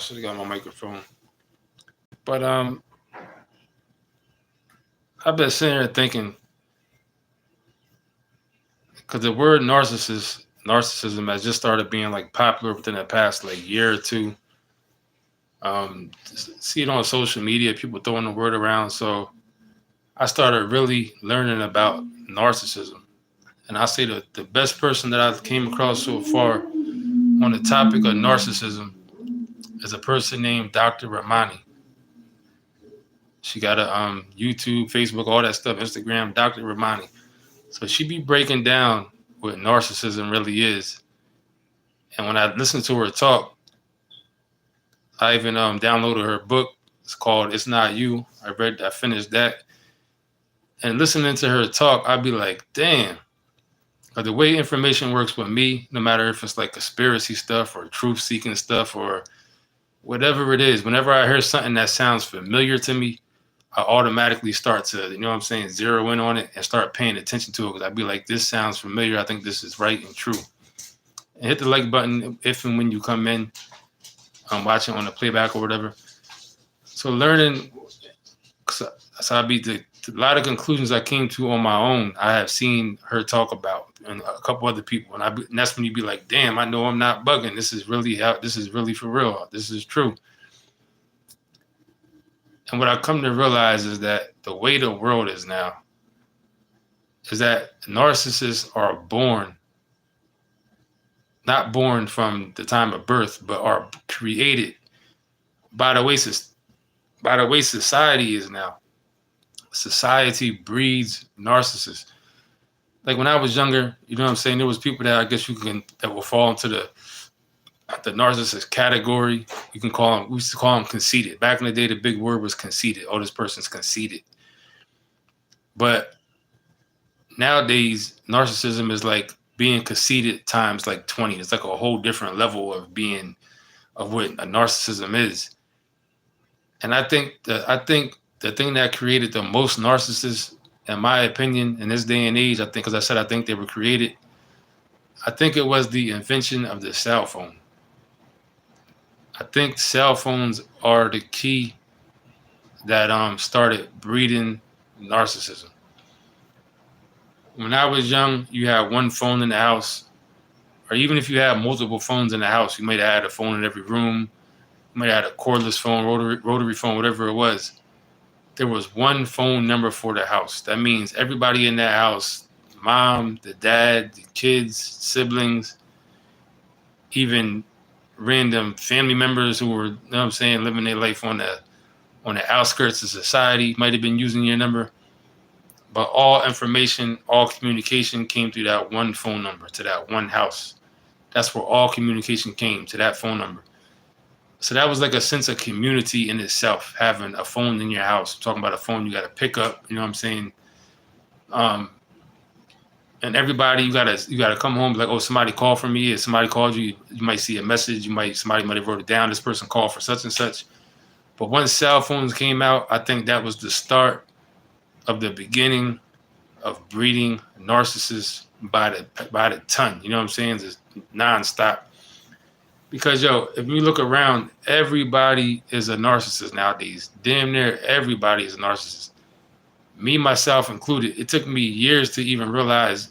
should have got my microphone. But I've been sitting here thinking, because the word narcissism has just started being like popular within the past like year or two. See it on social media, people throwing the word around. So I started really learning about narcissism. And I say the best person that I came across so far on the topic of narcissism is a person named Dr. Ramani. She got a YouTube, Facebook, all that stuff, Instagram, Dr. Ramani. So she be breaking down what narcissism really is. And when I listen to her talk, I even downloaded her book. It's called It's Not You. I finished that. And listening to her talk, I'd be like, damn. Like the way information works with me, no matter if it's like conspiracy stuff or truth-seeking stuff or whatever it is, whenever I hear something that sounds familiar to me, I automatically start to, you know what I'm saying, zero in on it and start paying attention to it because I'd be like, this sounds familiar. I think this is right and true. And hit the like button if and when you come in, watching on the playback or whatever. So learning, so I be a lot of conclusions I came to on my own. I have seen her talk about and a couple other people, and that's when you be like, damn, I know I'm not bugging. This is really for real. This is true. And what I come to realize is that the way the world is now is that narcissists are not born from the time of birth, but are created by the way society is now. Society breeds narcissists. Like when I was younger, you know what I'm saying? There was people that I guess that will fall into the narcissist category. We used to call them conceited. Back in the day, the big word was conceited. Oh, this person's conceited. But nowadays, narcissism is like being conceited times like 20. It's like a whole different level of what a narcissism is. And I think the thing that created the most narcissists, in my opinion, in this day and age, I think, because I said I think they were created, I think it was the invention of the cell phone. I think cell phones are the key that started breeding narcissism. When I was young, you had one phone in the house, or even if you had multiple phones in the house, you might have had a phone in every room. You might have had a cordless phone, rotary phone, whatever it was. There was one phone number for the house. That means everybody in that house, mom, the dad, the kids, siblings, even random family members who were, you know what I'm saying, living their life on the outskirts of society might have been using your number. But all information, all communication came through that one phone number, to that one house. That's where all communication came, to that phone number. So that was like a sense of community in itself, having a phone in your house. I'm talking about a phone you got to pick up, you know what I'm saying? And everybody, you gotta come home, like, oh, somebody called for me. If somebody called you, you might see a message. Somebody might have wrote it down. This person called for such and such. But once cell phones came out, I think that was the start of the beginning of breeding narcissists by the ton. You know what I'm saying? Just nonstop. Because if you look around, everybody is a narcissist nowadays. Damn near everybody is a narcissist. Me, myself included. It took me years to even realize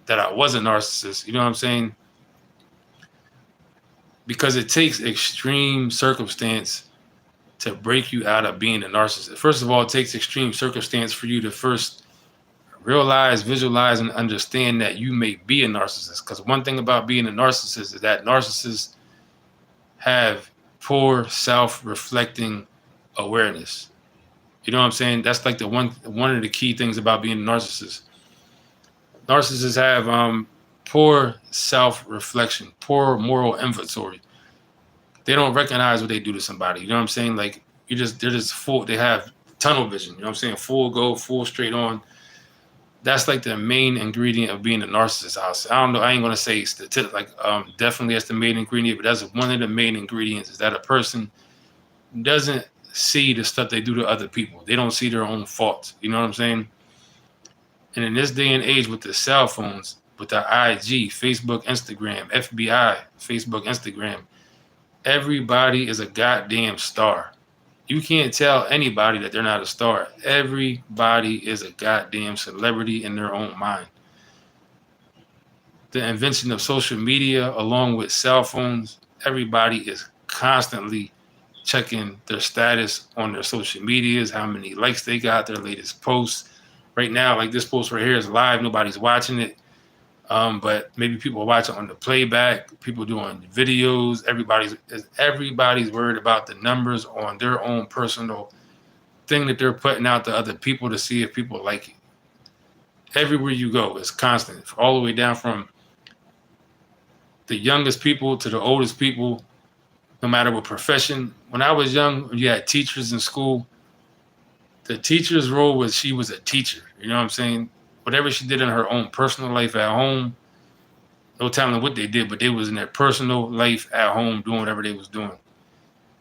that I was a narcissist. You know what I'm saying? Because it takes extreme circumstance to break you out of being a narcissist. First of all, it takes extreme circumstance for you to first realize, visualize, and understand that you may be a narcissist. Because one thing about being a narcissist is that narcissists have poor self-reflecting awareness. You know what I'm saying? That's like one of the key things about being a narcissist. Narcissists have poor self-reflection, poor moral inventory. They don't recognize what they do to somebody. You know what I'm saying? Like they're just full. They have tunnel vision. You know what I'm saying? Full go, full straight on. That's like the main ingredient of being a narcissist. I don't know. I ain't gonna say definitely that's the main ingredient, but that's one of the main ingredients is that a person doesn't see the stuff they do to other people. They don't see their own faults. You know what I'm saying? And in this day and age with the cell phones, with the IG, Facebook, Instagram, FBI, Facebook, Instagram, Everybody is a goddamn star. You can't tell anybody that they're not a star. Everybody is a goddamn celebrity in their own mind. The invention of social media, along with cell phones, everybody is constantly checking their status on their social medias, how many likes they got, their latest posts. Right now, like this post right here is live, nobody's watching it. But maybe people watch it on the playback, people doing videos, everybody's worried about the numbers on their own personal thing that they're putting out to other people to see if people like it. Everywhere you go, it's constant, all the way down from the youngest people to the oldest people, no matter what profession. When I was young, you had teachers in school. The teacher's role was she was a teacher. You know what I'm saying? Whatever she did in her own personal life at home, no telling what they did, but they was in their personal life at home doing whatever they was doing.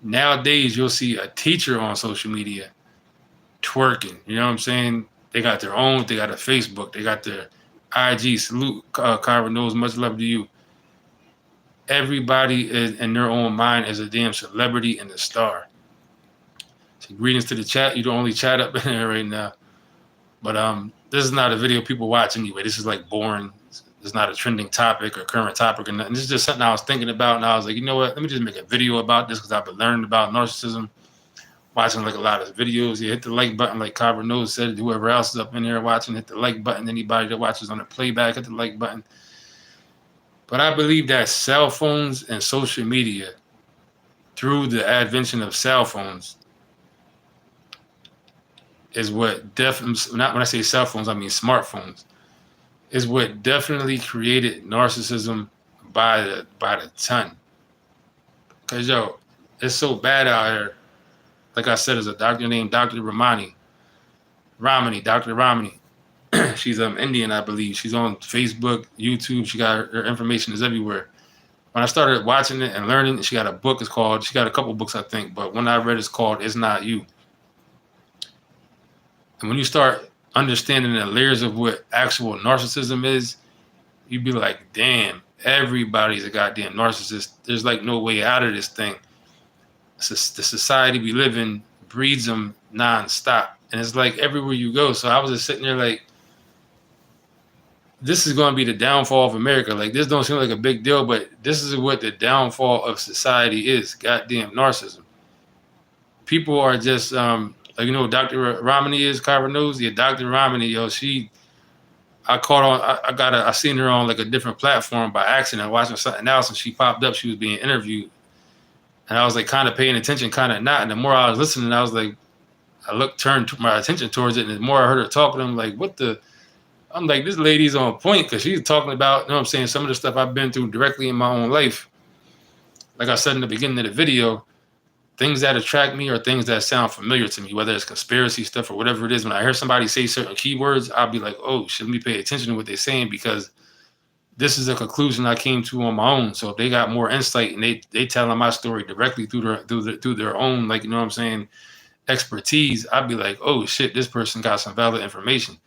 Nowadays, you'll see a teacher on social media twerking. You know what I'm saying? They got their own. They got a Facebook. They got their IG. Salute, Kyra knows. Much love to you. Everybody is in their own mind is a damn celebrity and a star. So greetings to the chat. You're the only chat up in there right now. But this is not a video people watch anyway. This is like boring. It's not a trending topic or current topic or nothing. This is just something I was thinking about, and I was like, you know what? Let me just make a video about this because I've been learning about narcissism, watching like a lot of videos. You hit the like button, like Kyra knows said. Whoever else is up in there watching, hit the like button. Anybody that watches on the playback, hit the like button. But I believe that cell phones and social media, through the advention of cell phones, is what definitely, not when I say cell phones, I mean smartphones, is what definitely created narcissism by the ton. Cause yo, it's so bad out here. Like I said, there's a doctor named Dr. Dr. Ramani. She's Indian, I believe. She's on Facebook, YouTube. She got her information is everywhere. When I started watching it and learning, she got a book. She got a couple books, I think, but one I read is called "It's Not You." And when you start understanding the layers of what actual narcissism is, you'd be like, damn, everybody's a goddamn narcissist. There's like no way out of this thing. The society we live in breeds them nonstop. And it's like everywhere you go. So I was just sitting there like, this is going to be the downfall of America. Like, this don't seem like a big deal, but this is what the downfall of society is. Goddamn narcissism. People are just, like, you know what Dr. Ramani is, Kyra knows? Yeah, Dr. Ramani, yo, I seen her on like a different platform by accident, watching something else, and she popped up. She was being interviewed. And I was like kind of paying attention, kind of not. And the more I was listening, I was like, turned my attention towards it. And the more I heard her talking, I'm like, I'm like, this lady's on point because she's talking about, you know what I'm saying, some of the stuff I've been through directly in my own life. Like I said in the beginning of the video, things that attract me are things that sound familiar to me, whether it's conspiracy stuff or whatever it is. When I hear somebody say certain keywords, I'll be like, oh, should me pay attention to what they're saying because this is a conclusion I came to on my own. So if they got more insight and they telling my story directly through their own, like, you know what I'm saying, expertise, I'd be like, oh shit, this person got some valid information.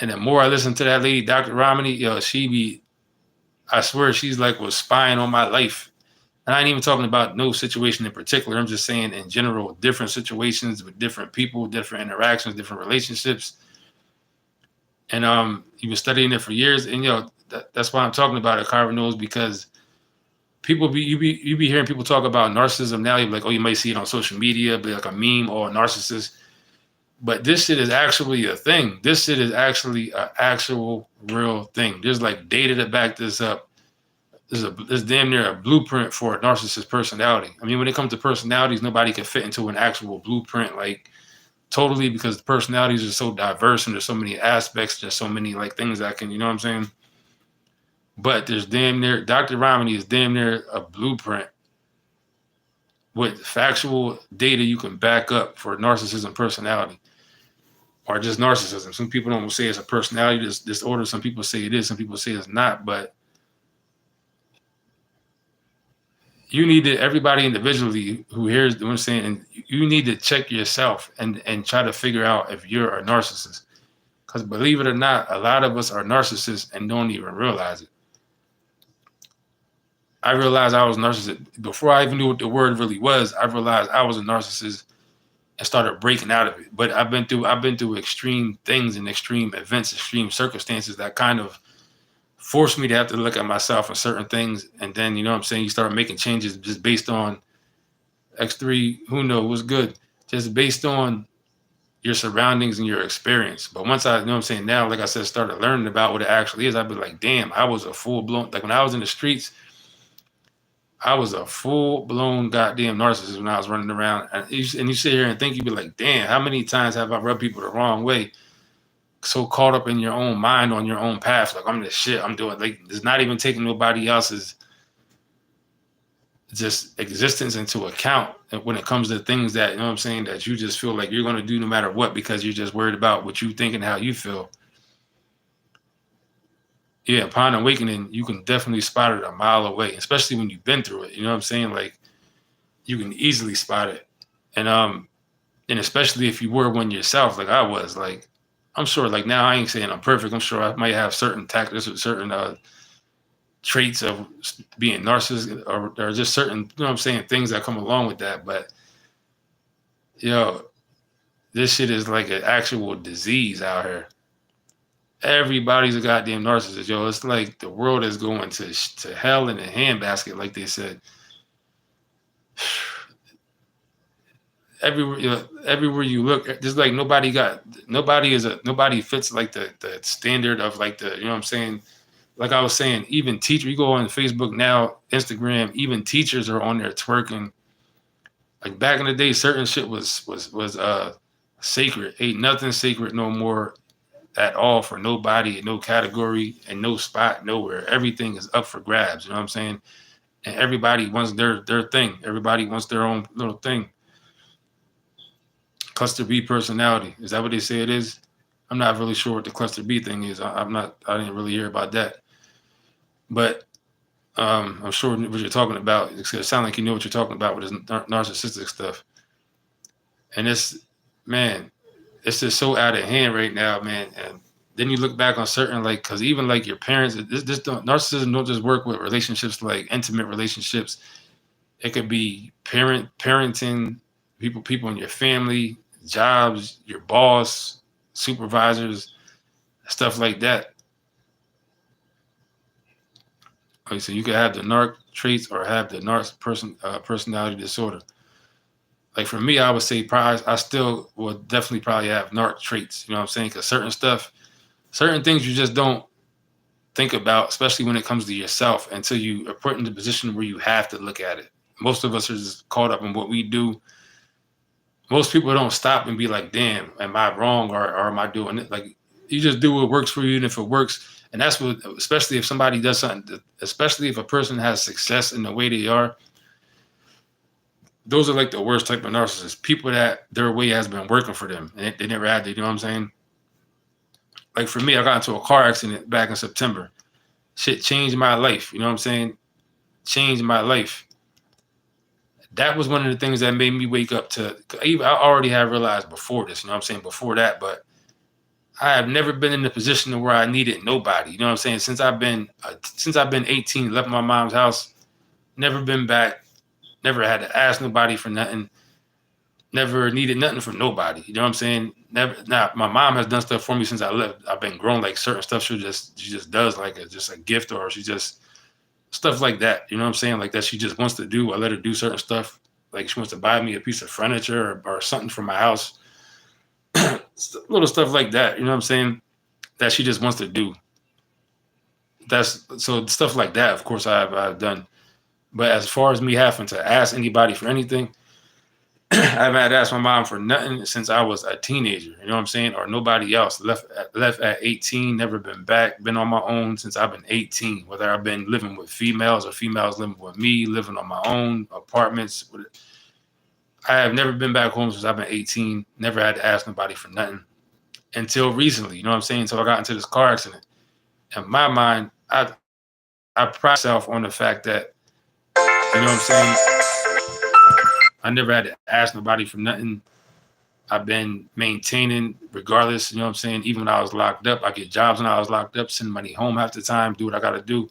And the more I listen to that lady, Dr. Ramani, yo, I swear she's like was spying on my life. And I ain't even talking about no situation in particular. I'm just saying in general, different situations with different people, different interactions, different relationships. And he was studying it for years. And that's why I'm talking about it, Kyra knows, because you be hearing people talk about narcissism now. You're like, oh, you might see it on social media, be like a meme or a narcissist. But this shit is actually a thing. This shit is actually an actual real thing. There's like data to back this up. There's damn near a blueprint for a narcissist personality. I mean, when it comes to personalities, nobody can fit into an actual blueprint, like totally, because the personalities are so diverse and there's so many aspects. There's so many like things that can, you know what I'm saying? But there's damn near, Dr. Ramani is damn near a blueprint with factual data you can back up for narcissism personality. Or just narcissism. Some people don't say it's a personality disorder. Some people say it is. Some people say it's not. But you need to, everybody individually who hears what I'm saying, you need to check yourself and try to figure out if you're a narcissist. Because believe it or not, a lot of us are narcissists and don't even realize it. I realized I was a narcissist. Before I even knew what the word really was, I realized I was a narcissist and started breaking out of it. But I've been through extreme things and extreme events, extreme circumstances that kind of forced me to have to look at myself and certain things. And then, you know what I'm saying, you start making changes just based on X3, who knows what's good, just based on your surroundings and your experience. But once I, you know what I'm saying, now, like I said, started learning about what it actually is, I'd be like, damn, I was a full blown, like when I was in the streets, I was a full blown goddamn narcissist when I was running around. And you sit here and think, you'd be like, damn, how many times have I rubbed people the wrong way? So caught up in your own mind on your own path. Like, I'm this shit, I'm doing, like, it's not even taking nobody else's just existence into account when it comes to things that, you know what I'm saying, that you just feel like you're going to do no matter what because you're just worried about what you think and how you feel. Yeah, upon awakening, you can definitely spot it a mile away, especially when you've been through it. You know what I'm saying? Like, you can easily spot it. And especially if you were one yourself, like I was, like, I'm sure, like, now I ain't saying I'm perfect. I'm sure I might have certain tactics or certain traits of being narcissistic, or just certain, you know what I'm saying, things that come along with that. But, yo, this shit is like an actual disease out here. Everybody's a goddamn narcissist, yo. It's like the world is going to hell in a handbasket, like they said. Everywhere you look, just like nobody fits like the standard of, like, the, you know what I'm saying. Like I was saying, even teacher, you go on Facebook now, Instagram, even teachers are on there twerking. Like back in the day, certain shit was sacred. Ain't nothing sacred no more at all for nobody, no category, and no spot nowhere. Everything is up for grabs. You know what I'm saying? And everybody wants their thing. Everybody wants their own little thing. Cluster B personality. Is that what they say it is? I'm not really sure what the cluster B thing is. I didn't really hear about that. But I'm sure what you're talking about. It's gonna sound like you know what you're talking about with this narcissistic stuff. And man, it's just so out of hand right now, man. And then you look back on certain, like, because even like your parents, narcissism don't just work with relationships, like intimate relationships. It could be parenting, people in your family, jobs, your boss, supervisors, stuff like that. Okay, so you could have the narc traits or have the personality disorder. Like for me, I would say probably I still would definitely probably have narc traits. You know what I'm saying? Because certain things you just don't think about, especially when it comes to yourself, until you are put in the position where you have to look at it. Most of us are just caught up in what we do. Most people don't stop and be like, damn, am I wrong, or am I doing it? Like, you just do what works for you, and if it works, and that's what, especially if somebody does something, especially if a person has success in the way they are, those are like the worst type of narcissists. People that their way has been working for them, and they never had to, you know what I'm saying? Like for me, I got into a car accident back in September. Shit changed my life, you know what I'm saying? Changed my life. That was one of the things that made me wake up to, even I already have realized before this, you know what I'm saying, before that, but I have never been in a position where I needed nobody. You know what I'm saying? Since I've been 18, left my mom's house, never been back, never had to ask nobody for nothing, never needed nothing from nobody. You know what I'm saying? Never. Now my mom has done stuff for me since I left. I've been grown. Like certain stuff she just does, like just a gift, or she just stuff like that. You know what I'm saying? Like that she just wants to do. I let her do certain stuff. Like she wants to buy me a piece of furniture or something for my house. Little stuff like that. You know what I'm saying? That she just wants to do. That's so stuff like that. Of course, I've done. But as far as me having to ask anybody for anything, I haven't had to ask my mom for nothing since I was a teenager. You know what I'm saying? Or nobody else. Left at 18, never been back. Been on my own since I've been 18. Whether I've been living with females or females living with me, living on my own, apartments. I have never been back home since I've been 18. Never had to ask nobody for nothing until recently. You know what I'm saying? Until I got into this car accident. In my mind, I pride myself on the fact that, you know what I'm saying, I never had to ask nobody for nothing. I've been maintaining regardless, you know what I'm saying? Even when I was locked up, I get jobs when I was locked up, send money home half the time, do what I got to do.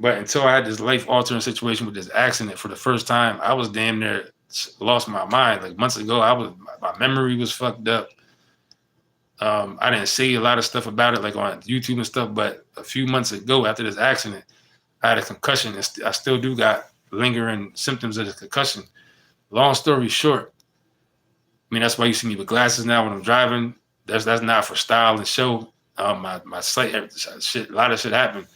But until I had this life altering situation with this accident for the first time, I was damn near lost my mind. Like months ago, my memory was fucked up. I didn't say a lot of stuff about it, like on YouTube and stuff. But a few months ago, after this accident, I had a concussion. And I still do got lingering symptoms of the concussion. Long story short, I mean, that's why you see me with glasses now when I'm driving. That's not for style and show. My sight, shit, a lot of shit happened.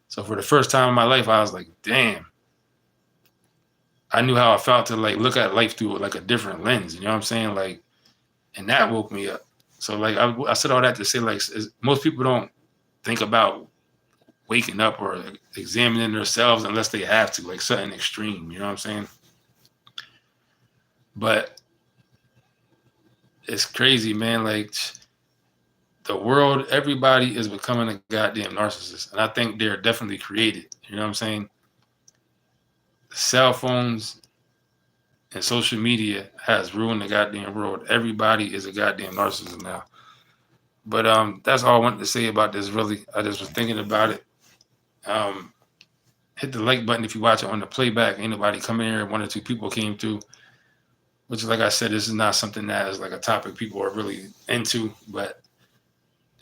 So for the first time in my life, I was like, damn. I knew how I felt to like look at life through like a different lens. You know what I'm saying? Like, and that woke me up. So like I said all that to say like most people don't think about waking up or examining themselves unless they have to, like something extreme. You know what I'm saying? But it's crazy, man. Like the world, everybody is becoming a goddamn narcissist, and I think they're definitely created. You know what I'm saying? Cell phones and social media has ruined the goddamn world. Everybody is a goddamn narcissist now. But that's all I wanted to say about this. Really, I just was thinking about it. Hit the like button if you watch it on the playback. Ain't nobody coming here. One or two people came through, which, like I said, this is not something that is like a topic people are really into. But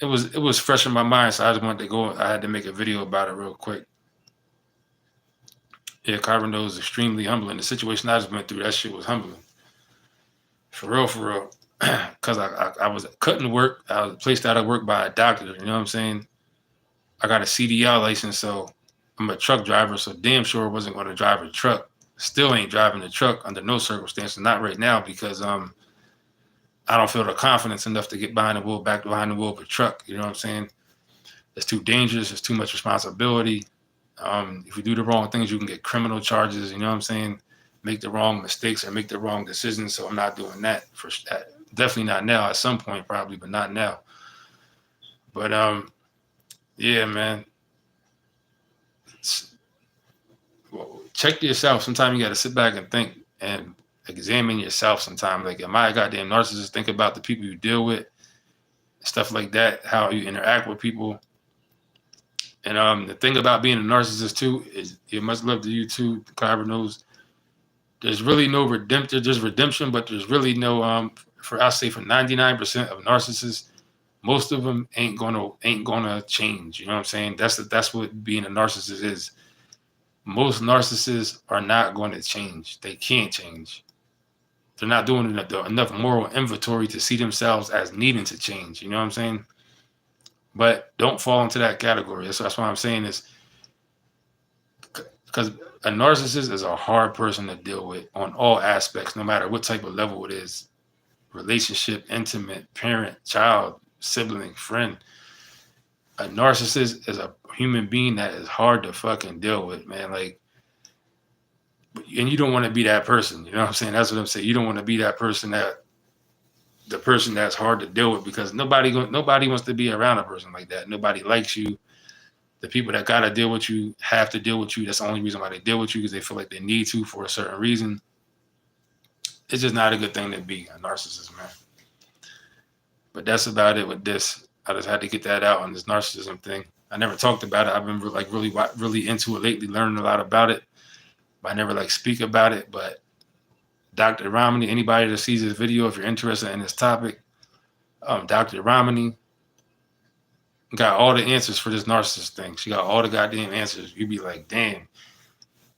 it was fresh in my mind, so I just wanted to go. I had to make a video about it real quick. Yeah, Carbon was extremely humbling. The situation I just went through, that shit was humbling. For real, for real. Because I was cutting work. I was placed out of work by a doctor. You know what I'm saying? I got a CDL license, so I'm a truck driver, so damn sure wasn't going to drive a truck. Still ain't driving a truck under no circumstances. Not right now because I don't feel the confidence enough to get back behind the wheel of a truck. You know what I'm saying? It's too dangerous. It's too much responsibility. If you do the wrong things, you can get criminal charges. You know what I'm saying? Make the wrong mistakes or make the wrong decisions. So I'm not doing that for that. Definitely not now. At some point, probably, but not now. But yeah, man. Well, check yourself. Sometimes you got to sit back and think and examine yourself. Sometimes, like, am I a goddamn narcissist? Think about the people you deal with, stuff like that. How you interact with people. And the thing about being a narcissist too is you must love the YouTube. Carver knows there's really no redemption. There's redemption, but there's really no I'll say for 99% of narcissists, most of them ain't gonna change. You know what I'm saying? That's what being a narcissist is. Most narcissists are not going to change. They can't change. They're not doing enough moral inventory to see themselves as needing to change. You know what I'm saying? But don't fall into that category. That's why I'm saying this. Because a narcissist is a hard person to deal with on all aspects, no matter what type of level it is. Relationship, intimate, parent, child, sibling, friend. A narcissist is a human being that is hard to fucking deal with, man. Like, and you don't want to be that person. You know what I'm saying? That's what I'm saying. You don't want to be that person the person that's hard to deal with, because nobody wants to be around a person like that. Nobody likes you. The people that gotta deal with you have to deal with you. That's the only reason why they deal with you, because they feel like they need to for a certain reason. It's just not a good thing to be a narcissist, man. But that's about it with this. I just had to get that out on this narcissism thing. I never talked about it. I've been like really into it lately, learning a lot about it. But I never like speak about it. But Dr. Romney, anybody that sees this video, if you're interested in this topic, Dr. Romney got all the answers for this narcissist thing. She got all the goddamn answers. You'd be like, damn.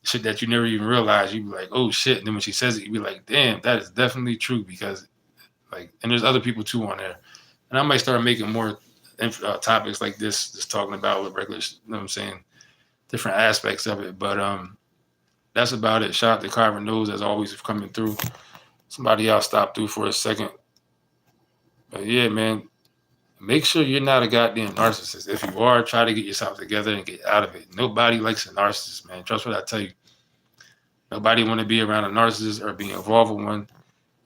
Shit that you never even realized. You'd be like, oh shit. And then when she says it, you'd be like, damn, that is definitely true. Because like, and there's other people too on there. And I might start making more topics like this, just talking about what regular, you know what I'm saying, different aspects of it. But that's about it. Shout out to Carver Knows, as always, for coming through. Somebody else stopped through for a second. But yeah, man, make sure you're not a goddamn narcissist. If you are, try to get yourself together and get out of it. Nobody likes a narcissist, man. Trust what I tell you. Nobody want to be around a narcissist or be involved with one.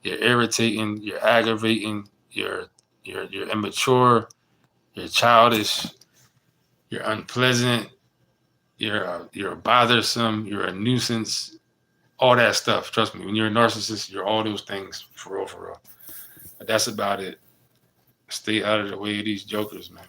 You're irritating. You're aggravating. You're immature. You're childish. You're unpleasant. You're bothersome. You're a nuisance. All that stuff. Trust me. When you're a narcissist, you're all those things for real, for real. But that's about it. Stay out of the way of these jokers, man.